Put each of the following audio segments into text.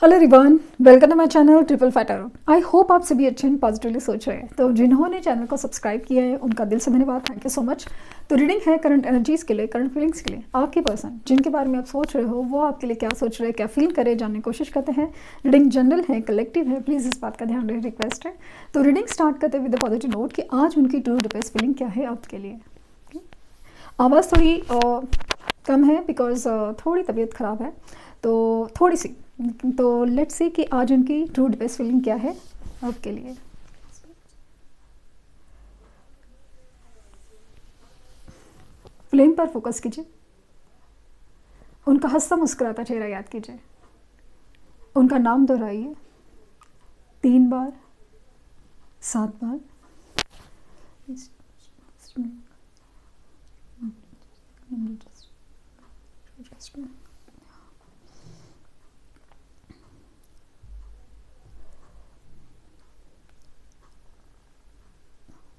Hello everyone, welcome to my channel triple fighter. I hope आप सभी अच्छे and positively सोच रहे हैं। तो जिन्होंने चैनल को सब्सक्राइब किया है उनका दिल से धन्यवाद, थैंक यू सो मच। तो रीडिंग है करंट एनर्जीज़ के लिए, करंट फीलिंग्स के लिए। आपके पर्सन जिनके बारे में आप सोच रहे हो वो आपके लिए क्या सोच रहे हैं, क्या फील करे, जानने की कोशिश करते हैं। रीडिंग जनरल है, कलेक्टिव है, प्लीज़ इस बात का ध्यान रहे, रिक्वेस्ट है। तो रीडिंग स्टार्ट करते विद पॉजिटिव नोट कि आज उनकी ट्रू डिपेस्ट फीलिंग क्या है आपके लिए। आवाज़ थोड़ी कम है बिकॉज थोड़ी तबीयत ख़राब है, तो थोड़ी सी। तो लेट्स सी कि आज उनकी ट्रू डिपेस्ट फीलिंग क्या है आपके लिए। फ्लेम पर फोकस कीजिए, उनका हंसता मुस्कुराता चेहरा याद कीजिए, उनका नाम दोहराइए 3 बार 7 बार।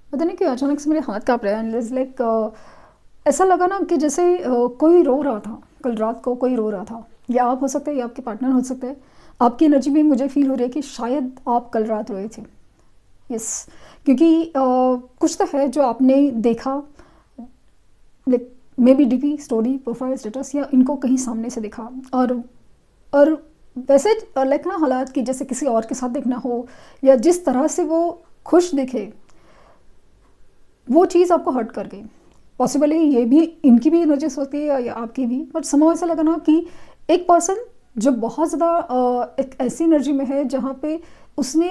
पता नहीं क्यों अचानक से मेरे हाथ काँप रहे हैं। लाइक ऐसा लगा ना कि जैसे कोई रो रहा था कल रात को, कोई रो रहा था। या आप हो सकते हैं या आपके पार्टनर हो सकते हैं। आपकी एनर्जी में मुझे फील हो रही है कि शायद आप कल रात रोए थे। यस, क्योंकि कुछ तो है जो आपने देखा, like may be DP story, profile, status, या इनको कहीं सामने से देखा। और वैसे लाइक ना हालात कि जैसे किसी और के साथ देखना हो, या जिस तरह से वो खुश दिखे वो चीज़ आपको हर्ट कर गई। पॉसिबल है ये भी इनकी भी एनर्जी होती है या आपकी भी, बट समाव ऐसा लगा ना कि एक पर्सन जो बहुत ज़्यादा एक ऐसी एनर्जी में है जहाँ पे उसने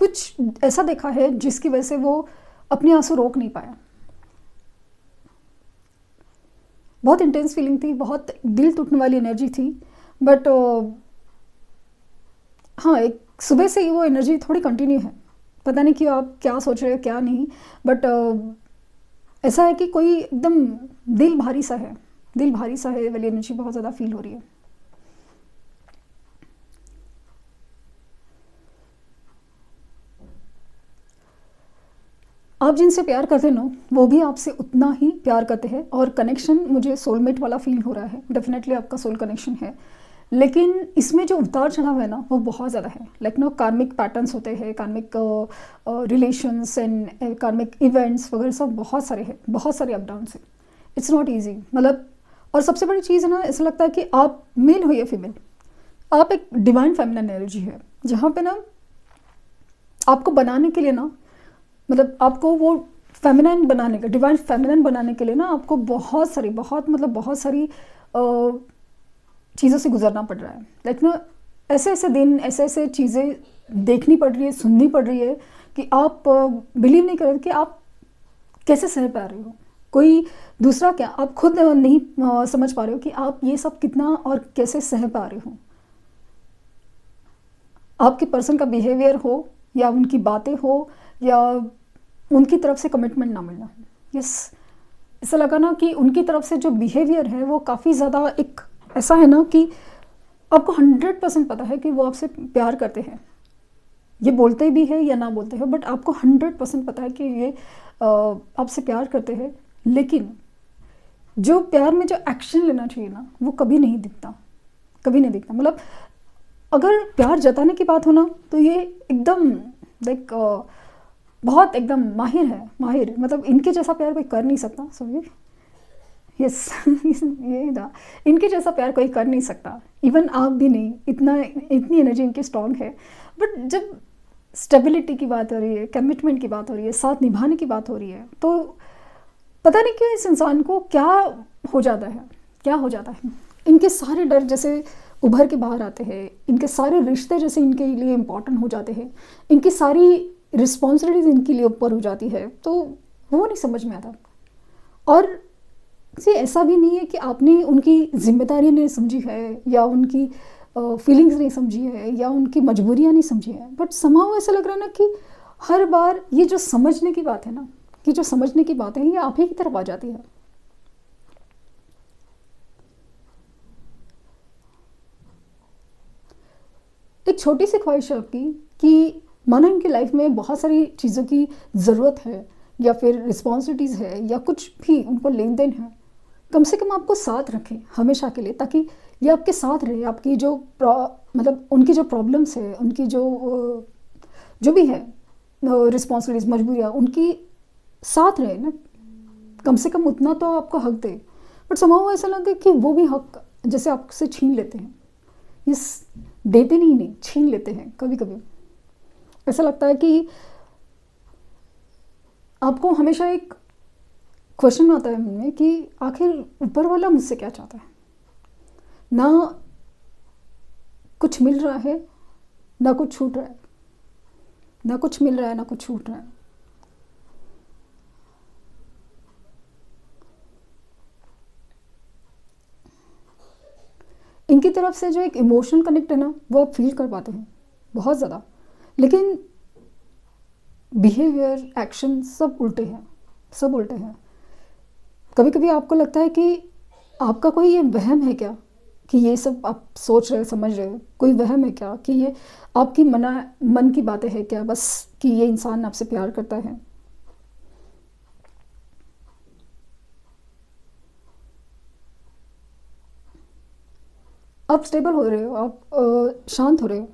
कुछ ऐसा देखा है जिसकी वजह से वो अपने आंसू रोक नहीं पाया। बहुत इंटेंस फीलिंग थी, बहुत दिल टूटने वाली एनर्जी थी। बट हाँ, एक सुबह से ही वो एनर्जी थोड़ी कंटिन्यू है। पता नहीं कि आप क्या सोच रहे हो क्या नहीं, बट ऐसा है कि कोई एकदम दिल भारी सा है, दिल भारी सा है वाली एनर्जी बहुत ज़्यादा फील हो रही है। आप जिनसे प्यार करते हैं ना वो भी आपसे उतना ही प्यार करते हैं, और कनेक्शन मुझे सोलमेट वाला फील हो रहा है। डेफिनेटली आपका सोल कनेक्शन है, लेकिन इसमें जो उतार चढ़ाव है ना वो बहुत ज़्यादा है। लाइक नो कार्मिक पैटर्न्स होते हैं, कार्मिक रिलेशंस एंड कार्मिक इवेंट्स वगैरह सब बहुत सारे हैं, बहुत सारे अप डाउन है। इट्स नॉट ईजी मतलब। और सबसे बड़ी चीज़ है ना, ऐसा लगता है कि आप मेल हो या फीमेल, आप एक डिवाइन फेमिनिन एनर्जी है जहाँ पे ना आपको बनाने के लिए ना, मतलब आपको वो फेमिनिन बनाने का, डिवाइन फेमिनिन बनाने के लिए ना आपको बहुत सारी चीज़ों से गुजरना पड़ रहा है। लाइक ना ऐसे ऐसे दिन, ऐसे ऐसे चीज़ें देखनी पड़ रही है, सुननी पड़ रही है कि आप बिलीव नहीं कर रहे कि आप कैसे सह पा रहे हो। कोई दूसरा क्या, आप खुद नहीं समझ पा रहे हो कि आप ये सब कितना और कैसे सह पा रहे हो। आपके पर्सन का बिहेवियर हो या उनकी बातें हो या उनकी तरफ से कमिटमेंट ना मिलना। यस, ऐसा लगा ना कि उनकी तरफ से जो बिहेवियर है वो काफ़ी ज़्यादा एक ऐसा है ना कि आपको 100% पता है कि वो आपसे प्यार करते हैं। ये बोलते भी है या ना बोलते हो, बट आपको 100% पता है कि ये आपसे प्यार करते हैं। लेकिन जो प्यार में जो एक्शन लेना चाहिए ना वो कभी नहीं दिखता, कभी नहीं दिखता। मतलब अगर प्यार जताने की बात हो ना तो ये एकदम लाइक बहुत एकदम माहिर है, माहिर। मतलब इनके जैसा प्यार कोई कर नहीं सकता। सॉरी, यस ये था, इनके जैसा प्यार कोई कर नहीं सकता, इवन आप भी नहीं। इतनी एनर्जी इनकी स्ट्रॉन्ग है। बट जब स्टेबिलिटी की बात हो रही है, कमिटमेंट की बात हो रही है, साथ निभाने की बात हो रही है, तो पता नहीं क्यों इस इंसान को क्या हो जाता है, क्या हो जाता है। इनके सारे डर जैसे उभर के बाहर आते हैं, इनके सारे रिश्ते जैसे इनके लिए इम्पॉर्टेंट हो जाते हैं, इनकी सारी रिस्पॉन्सिबिलिटीज इनके लिए ऊपर हो जाती है। तो वो नहीं समझ में आता। और से ऐसा भी नहीं है कि आपने उनकी जिम्मेदारी नहीं समझी है या उनकी फीलिंग्स नहीं समझी है या उनकी मजबूरियां नहीं समझी है, बट समाव ऐसा लग रहा है ना कि हर बार ये जो समझने की बात है ना, कि जो समझने की बात है ये आप ही की तरफ आ जाती है। एक छोटी सी ख्वाहिश है आपकी कि मानो इनकी लाइफ में बहुत सारी चीज़ों की ज़रूरत है या फिर रिस्पॉन्सिबिलिटीज़ है या कुछ भी उनको लेन देन है, कम से कम आपको साथ रखें हमेशा के लिए, ताकि ये आपके साथ रहे। आपकी जो मतलब उनकी जो प्रॉब्लम्स है, उनकी जो भी है रिस्पॉन्सिबिलिटीज, मजबूरियाँ, उनकी साथ रहे ना, कम से कम उतना तो आपको हक दे। बट समाव ऐसा लगे कि वो भी हक जैसे आपसे छीन लेते हैं। इस देते नहीं, छीन लेते हैं। कभी कभी ऐसा लगता है कि आपको हमेशा एक क्वेश्चन आता है मन में कि आखिर ऊपर वाला मुझसे क्या चाहता है। ना कुछ मिल रहा है, ना कुछ छूट रहा है, ना कुछ मिल रहा है, ना कुछ छूट रहा है। इनकी तरफ से जो एक इमोशनल कनेक्ट है ना, वो आप फील कर पाते हैं बहुत ज़्यादा, लेकिन बिहेवियर, एक्शन सब उल्टे हैं, सब उल्टे हैं। कभी कभी आपको लगता है कि आपका कोई ये वहम है क्या कि ये सब आप सोच रहे समझ रहे हो, कोई वहम है क्या कि ये आपकी मन की बातें हैं क्या, बस कि ये इंसान आपसे प्यार करता है। आप स्टेबल हो रहे हो, आप शांत हो रहे हो,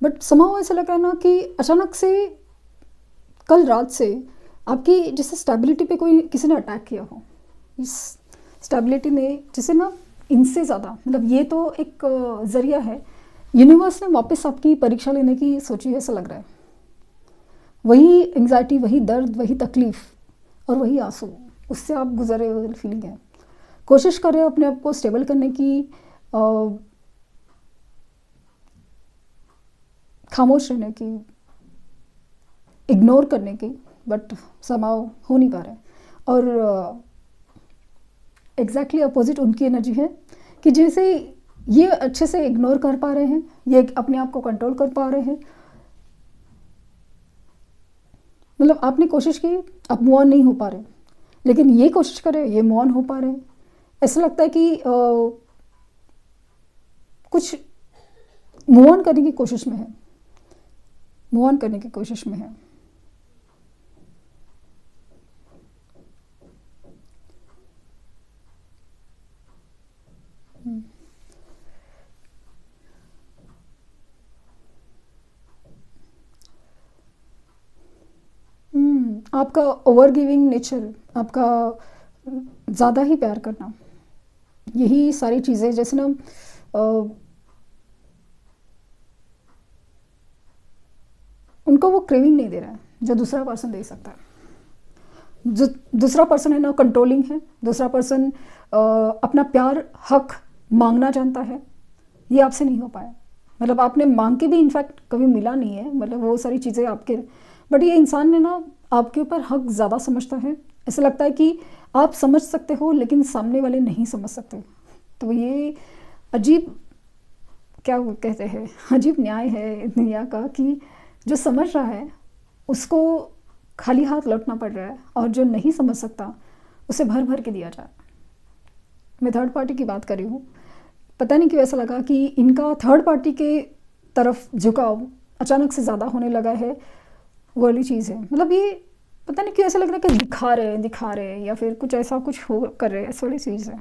बट समाव ऐसा लग रहा है ना कि अचानक से कल रात से आपकी जैसे स्टेबिलिटी पे कोई किसी ने अटैक किया हो। इस स्टेबिलिटी ने जैसे ना इनसे ज़्यादा, मतलब ये तो एक ज़रिया है, यूनिवर्स ने वापस आपकी परीक्षा लेने की सोची है ऐसा लग रहा है। वही एंग्जाइटी, वही दर्द, वही तकलीफ़ और वही आंसू, उससे आप गुजरे हुए फीलिंग है। कोशिश करें अपने आप को स्टेबल करने की, खामोश रहने की, इग्नोर करने की, बट समाव हो नहीं पा रहा है। और एग्जैक्टली अपोजिट उनकी एनर्जी है कि जैसे ये अच्छे से इग्नोर कर पा रहे हैं, ये अपने आप को कंट्रोल कर पा रहे हैं। मतलब आपने कोशिश की, आप मूव ऑन नहीं हो पा रहे, लेकिन ये कोशिश करें, ये मूव ऑन हो पा रहे हैं। ऐसा लगता है कि कुछ मूव ऑन करने की कोशिश में है, मूव ऑन करने की कोशिश में है। आपका ओवर गिविंग नेचर, आपका ज़्यादा ही प्यार करना, यही सारी चीज़ें जैसे ना उनको वो क्रेविंग नहीं दे रहा है जो दूसरा पर्सन दे सकता है। जो दूसरा पर्सन है ना कंट्रोलिंग है, दूसरा पर्सन अपना प्यार, हक मांगना जानता है, ये आपसे नहीं हो पाया। मतलब आपने मांग के भी इनफैक्ट कभी मिला नहीं है, मतलब वो सारी चीज़ें आपके, बट ये इंसान ने ना आपके ऊपर हक ज़्यादा समझता है। ऐसा लगता है कि आप समझ सकते हो लेकिन सामने वाले नहीं समझ सकते। तो ये अजीब, क्या वो कहते हैं, अजीब न्याय है दुनिया का कि जो समझ रहा है उसको खाली हाथ लौटना पड़ रहा है, और जो नहीं समझ सकता उसे भर भर के दिया जाए। मैं थर्ड पार्टी की बात कर रही हूँ। पता नहीं क्यों ऐसा लगा कि इनका थर्ड पार्टी के तरफ झुकाव अचानक से ज़्यादा होने लगा है। वो वाली चीज़ है, मतलब ये पता नहीं क्यों ऐसा लग रहा है कि दिखा रहे हैं या फिर कुछ ऐसा कुछ हो कर रहे हैं, ऐसी वाली चीज़ है।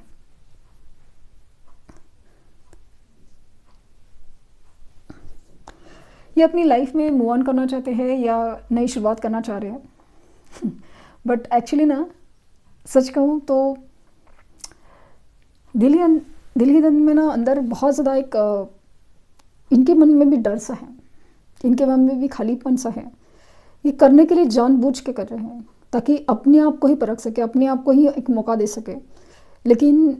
ये अपनी लाइफ में मूव ऑन करना चाहते हैं या नई शुरुआत करना चाह रहे हैं। बट एक्चुअली ना सच कहूँ तो दिल ही दिल में ना अंदर बहुत ज़्यादा एक इनके मन में भी डर सा है, इनके मन में भी खालीपन सा है। ये करने के लिए जानबूझ के कर रहे हैं ताकि अपने आप को ही परख सके, अपने आप को ही एक मौका दे सके। लेकिन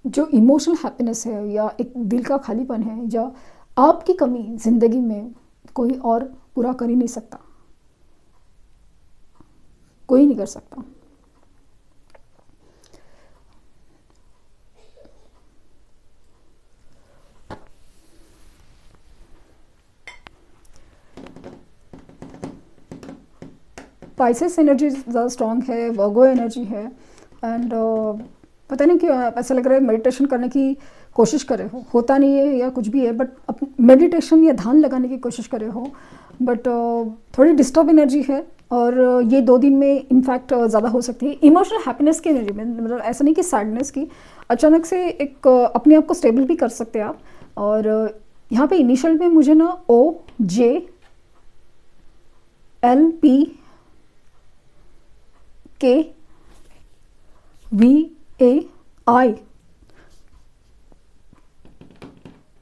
जो इमोशनल हैप्पीनेस है या एक दिल का खालीपन है या आपकी कमी ज़िंदगी में कोई और पूरा कर ही नहीं सकता, कोई नहीं कर सकता। पाइसेस एनर्जी ज़्यादा स्ट्रॉन्ग है, वर्गो एनर्जी है, एंड पता नहीं क्यों ऐसा लग रहा है मेडिटेशन करने की कोशिश करे हो, होता नहीं है या कुछ भी है, बट मेडिटेशन या ध्यान लगाने की कोशिश करे हो, बट थोड़ी डिस्टर्ब एनर्जी है। और ये 2 दिन में इनफैक्ट ज़्यादा हो सकती है। इमोशनल हैप्पीनेस की एनर्जी में, मतलब ऐसा नहीं कि सैडनेस की, अचानक से एक अपने आप को स्टेबल भी कर सकते हैं आप, और यहाँ पे इनिशियल में मुझे ना OJLPKVAI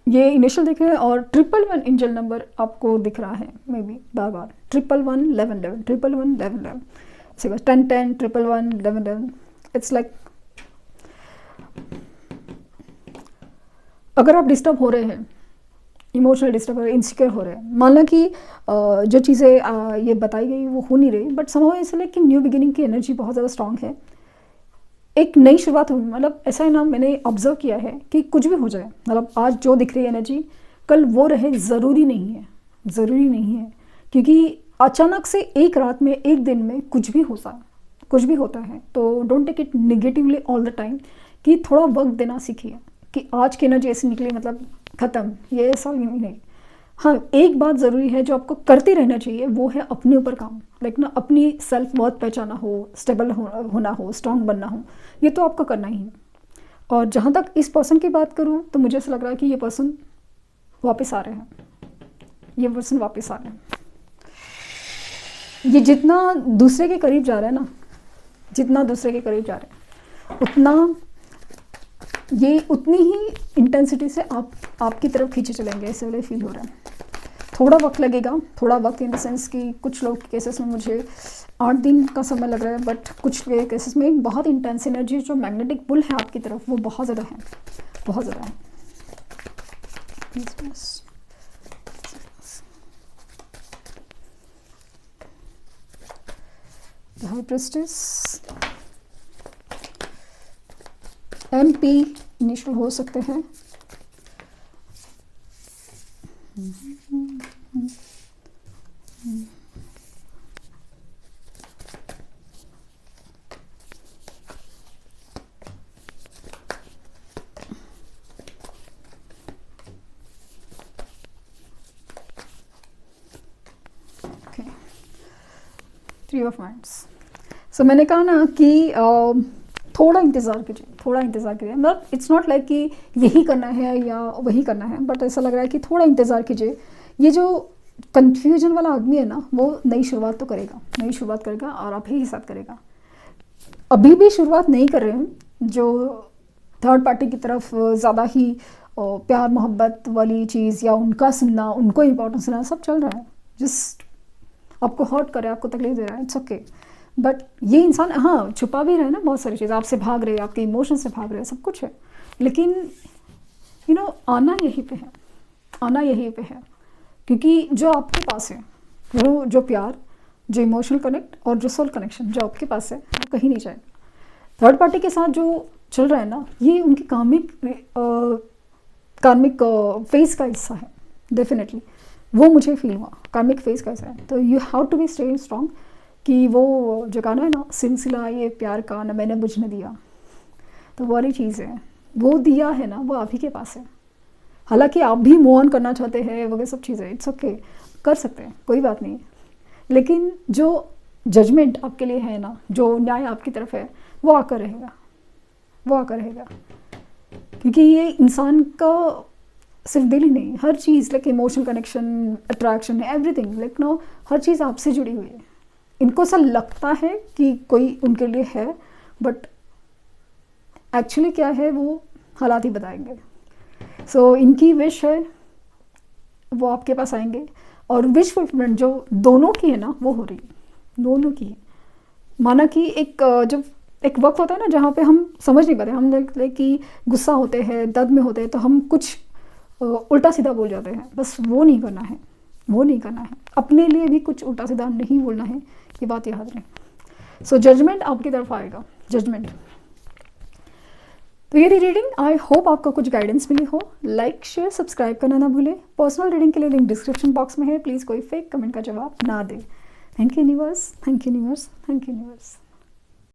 ये इनिशियल दिख रहे हैं, और 111 एंजल नंबर आपको दिख रहा है may B bar bar, 111 11 11 111 11 11, 10 10 111 11 11। It's like अगर आप डिस्टर्ब हो रहे हैं, इमोशनल डिस्टर्ब हो रहे हैं, इनसिक्योर हो रहे हैं, मान लो कि जो चीज़ें ये बताई गई वो हो नहीं रही, बट समझो इसलिए कि न्यू बिगिनिंग की एनर्जी बहुत ज़्यादा स्ट्रांग है, एक नई शुरुआत हुई। मतलब ऐसा है ना, मैंने ऑब्जर्व किया है कि कुछ भी हो जाए, मतलब आज जो दिख रही है एनर्जी कल वो रहे, ज़रूरी नहीं है, ज़रूरी नहीं है, क्योंकि अचानक से एक रात में एक दिन में कुछ भी होता है। तो don't take it negatively all the time, कि थोड़ा वक्त देना सीखिए कि आज की एनर्जी ऐसी निकली मतलब ख़त्म, ये ऐसा नहीं। हाँ, एक बात ज़रूरी है जो आपको करते रहना चाहिए, वो है अपने ऊपर काम। लाइक ना, अपनी सेल्फ वर्थ पहचाना हो, स्टेबल होना हो, स्ट्रांग बनना हो, ये तो आपको करना ही है। और जहाँ तक इस पर्सन की बात करूँ तो मुझे ऐसा लग रहा है कि ये पर्सन वापस आ रहे हैं, ये पर्सन वापस आ रहे हैं। ये जितना दूसरे के करीब जा रहा है ना, जितना दूसरे के करीब जा रहे हैं, उतनी ही इंटेंसिटी से आपकी तरफ खींचे चलेंगे, ऐसे वाले फील हो रहा है। थोड़ा वक्त लगेगा, थोड़ा वक्त इन द सेंस कि कुछ लोग के केसेस में मुझे 8 दिन का समय लग रहा है, बट कुछ के केसेस में बहुत इंटेंस एनर्जी जो मैग्नेटिक पुल है आपकी तरफ वो बहुत ज़्यादा है, बहुत ज़्यादा है। हाई प्रेस्टिस MP इनिशियल हो सकते हैं। Three of wands. सो मैंने कहा ना कि थोड़ा इंतज़ार कीजिए, मतलब इट्स नॉट लाइक कि यही करना है या वही करना है, बट ऐसा लग रहा है कि थोड़ा इंतज़ार कीजिए। ये जो कन्फ्यूजन वाला आदमी है ना, वो नई शुरुआत तो करेगा, और आप ही के साथ करेगा। अभी भी शुरुआत नहीं कर रहे हैं, जो थर्ड पार्टी की तरफ ज़्यादा ही प्यार मोहब्बत वाली चीज़ या उनका सुनना, उनको इम्पोर्टेंस देना, सब चल रहा है। जस्ट आपको हर्ट करे, आपको तकलीफ दे रहा है, इट्स ओके। बट ये इंसान हाँ छुपा भी रहे ना बहुत सारी चीज़, आपसे भाग रहे, आपके इमोशन से भाग रहे, सब कुछ है, लेकिन आना यहीं पे है, क्योंकि जो आपके पास है, वो जो प्यार, जो इमोशनल कनेक्ट और जो सोल कनेक्शन जो आपके पास है, वो कहीं नहीं जाएगा। थर्ड पार्टी के साथ जो चल रहा है ना, ये उनकी कार्मिक फेज का हिस्सा है, डेफिनेटली वो मुझे फील हुआ, कार्मिक फेज का हिस्सा है। तो you have to be stay strong, कि वो जो गाना है ना, सिलसिला ये प्यार का न मैंने मुझने दिया, तो वो वाली चीज़ है, वो दिया है ना, वो आप ही के पास है। हालांकि आप भी मूव ऑन करना चाहते हैं, वगैरह सब चीज़ें, इट्स ओके, कर सकते हैं, कोई बात नहीं, लेकिन जो जजमेंट आपके लिए है ना, जो न्याय आपकी तरफ है, वो आकर रहेगा, क्योंकि ये इंसान का सिर्फ दिल ही नहीं, हर चीज़ like emotional connection, attraction, everything like no, हर चीज़ आपसे जुड़ी हुई है। इनको ऐसा लगता है कि कोई उनके लिए है, बट एक्चुअली क्या है वो हालात ही बताएंगे। सो इनकी विश है, वो आपके पास आएंगे, और विश फुलफिलमेंट जो दोनों की है ना, वो हो रही है, दोनों की है। माना कि जब एक वक्त होता है ना, जहाँ पे हम समझ नहीं पाते, हम लाइक कि गुस्सा होते हैं, दर्द में होते हैं, तो हम कुछ उल्टा सीधा बोल जाते हैं, बस वो नहीं करना है, अपने लिए भी कुछ उल्टा सीधा नहीं बोलना है, ये बात याद रहे। सो जजमेंट आपकी तरफ आएगा, जजमेंट। तो ये रीडिंग, आई होप आपको कुछ गाइडेंस मिली हो। लाइक शेयर सब्सक्राइब करना ना भूलें। पर्सनल रीडिंग के लिए लिंक डिस्क्रिप्शन बॉक्स में है, प्लीज़ कोई फेक कमेंट का जवाब ना दें। Thank you universe, thank you universe, thank you universe.